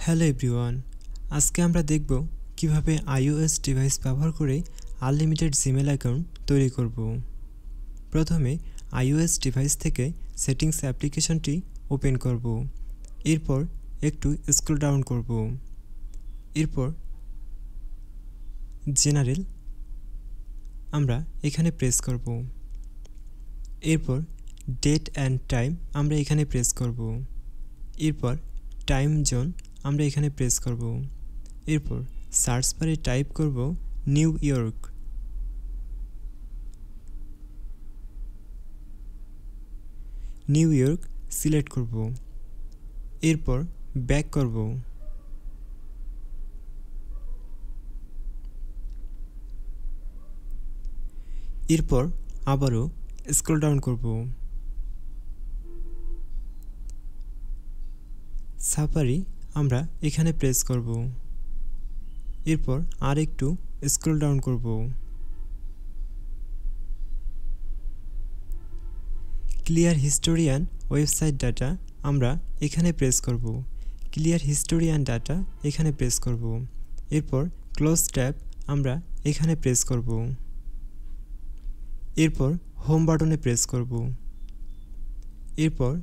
Hello everyone, আজকে আমরা দেখব কিভাবে iOS ডিভাইস ব্যবহার করে আনলিমিটেড জিমেল অ্যাকাউন্ট তৈরি করব। প্রথমে iOS ডিভাইস থেকে সেটিংস অ্যাপ্লিকেশনটি ওপেন করব। এরপর একটু স্ক্রল ডাউন করব। এরপর জেনারেল আমরা এখানে প্রেস করব। এরপর ডেট অ্যান্ড টাইম আমরা এখানে প্রেস করব। এরপর টাইম জোন আমরা এখানে প্রেস করব। এরপর সার্চ বারে টাইপ করব new York. New York select করব। এরপর ব্যাক করব। এরপর আবারও স্ক্রল ডাউন করব। সাফারি আমরা এখানে প্রেস করব। এরপর আর একটু স্ক্রল ডাউন করব। ক্লিয়ার হিস্টোরিয়ান ওয়েবসাইট ডাটা আমরা এখানে প্রেস করব। ক্লিয়ার হিস্টোরিয়ান ডাটা এখানে প্রেস করব। এরপর ক্লোজ ট্যাব আমরা এখানে প্রেস করব। এরপর হোম বাটনে প্রেস করব। এরপর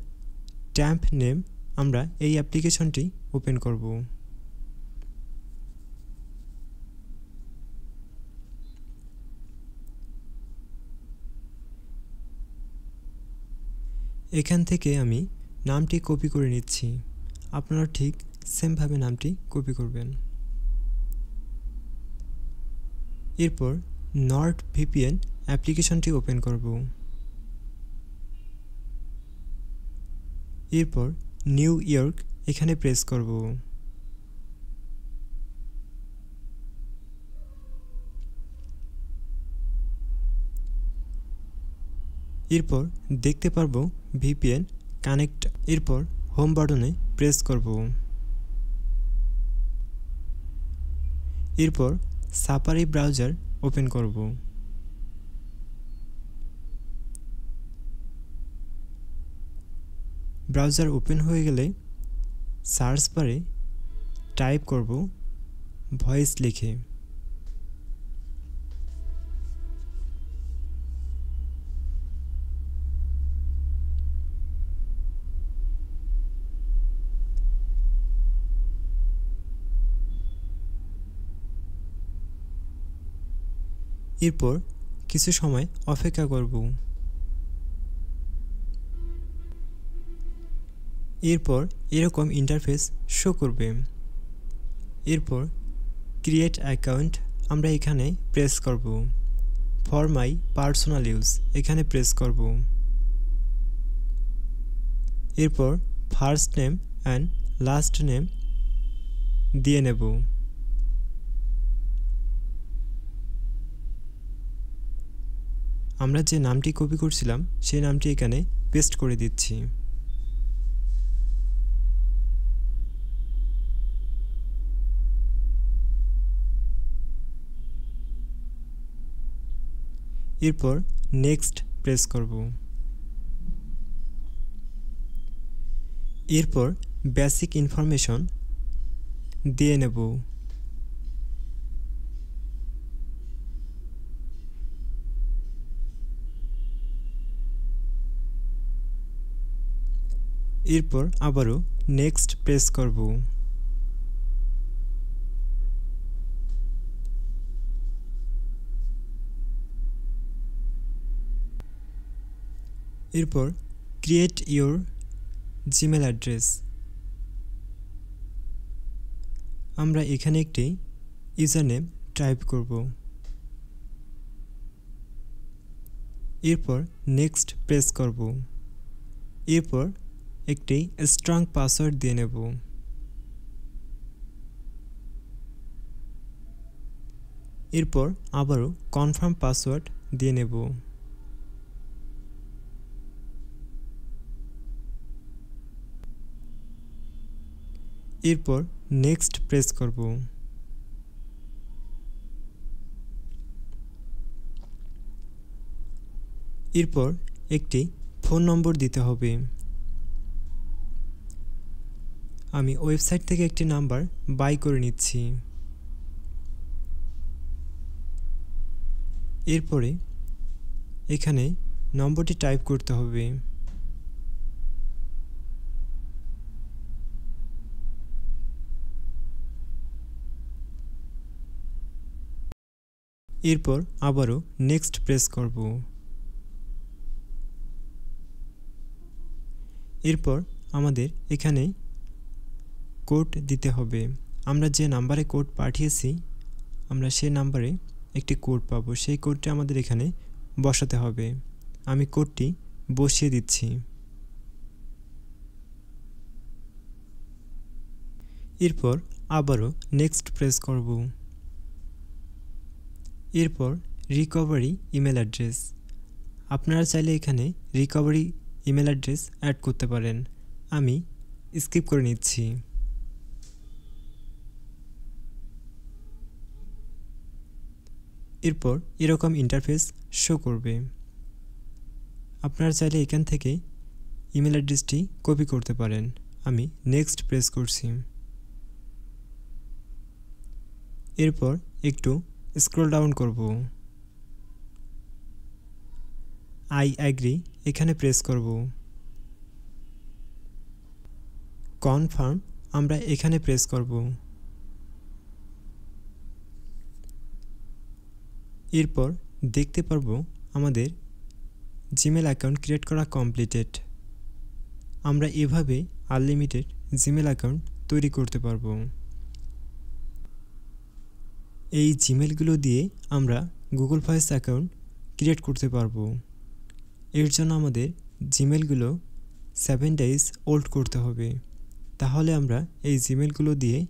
ট্যাম্প নেম আমরা এই অ্যাপ্লিকেশনটি ওপেন করব। এখান থেকে আমি নামটি কপি করে নিচ্ছি। আপনারা ঠিক সেমভাবে নামটি কপি করবেন। এরপর নর্ড ভিপিএন অ্যাপ্লিকেশনটি ওপেন করব। এরপর নিউ ইয়র্ক এখানে প্রেস করব। এরপর দেখতে পারবো ভিপিএন কানেক্ট। এরপর হোম বাটনে প্রেস করব। এরপর সাফারি ব্রাউজার ওপেন করব। ব্রাউজার ওপেন হয়ে গেলে সার্চ বারে টাইপ করব ভয়েস লিখে। এরপর কিছু সময় অপেক্ষা করব। এরপর এরকম ইন্টারফেস শো করবে। এরপর ক্রিয়েট অ্যাকাউন্ট আমরা এখানে প্রেস করব। ফর মাই পার্সোনাল ইউজ এখানে প্রেস করব। এরপর first name and last name দিয়ে নেব। আমরা যে নামটি কপি করছিলাম সেই নামটি এখানে পেস্ট করে দিচ্ছি। এরপর নেক্সট প্রেস করব। এরপর বেসিক ইনফরমেশন দিয়ে নেব। এরপর আবারও নেক্সট প্রেস করব। এরপর ক্রিয়েট ইওর জিমেল অ্যাড্রেস আমরা এখানে একটি ইউজার নেম টাইপ করব। এরপর নেক্সট প্রেস করব। এরপর একটি স্ট্রং পাসওয়ার্ড দিয়ে নেব। এরপর আবারও কনফার্ম পাসওয়ার্ড দিয়ে নেব। এরপর নেক্সট প্রেস করব। এরপর একটি ফোন নম্বর দিতে হবে। আমি ওয়েবসাইট থেকে একটি নাম্বার বাই করে নিচ্ছি। এরপরে এখানে নম্বরটি টাইপ করতে হবে। এরপর আবারও নেক্সট প্রেস করব। এরপর আমাদের এখানে কোড দিতে হবে। আমরা যে নাম্বারে কোড পাঠিয়েছি আমরা সেই নাম্বারে একটি কোড পাবো, সেই কোডটি আমাদের এখানে বসাতে হবে। আমি কোডটি বসিয়ে দিচ্ছি। এরপর আবারও নেক্সট প্রেস করব। এরপর রিকভারি ইমেল অ্যাড্রেস, আপনারা চাইলে এখানে রিকভারি ইমেল অ্যাড্রেস অ্যাড করতে পারেন। আমি স্কিপ করে নিচ্ছি। এরপর এরকম ইন্টারফেস শো করবে। আপনারা চাইলে এখান থেকে ইমেল অ্যাড্রেসটি কপি করতে পারেন। আমি নেক্সট প্রেস করছি। এরপর একটু স্ক্রল ডাউন করব। আই অ্যাগ্রি এখানে প্রেস করব। কনফার্ম আমরা এখানে প্রেস করব। এরপর দেখতে পারবো আমাদের জিমেল অ্যাকাউন্ট ক্রিয়েট করা কমপ্লিটেড। আমরা এভাবে আনলিমিটেড জিমেল অ্যাকাউন্ট তৈরি করতে পারবো। এই জিমেলগুলো দিয়ে আমরা গুগল ভয়েস অ্যাকাউন্ট ক্রিয়েট করতে পারবো। এর জন্য আমাদের জিমেলগুলো 7 days ওল্ড করতে হবে, তাহলে আমরা এই জিমেলগুলো দিয়ে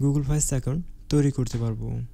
গুগল ভয়েস অ্যাকাউন্ট তৈরি করতে পারবো।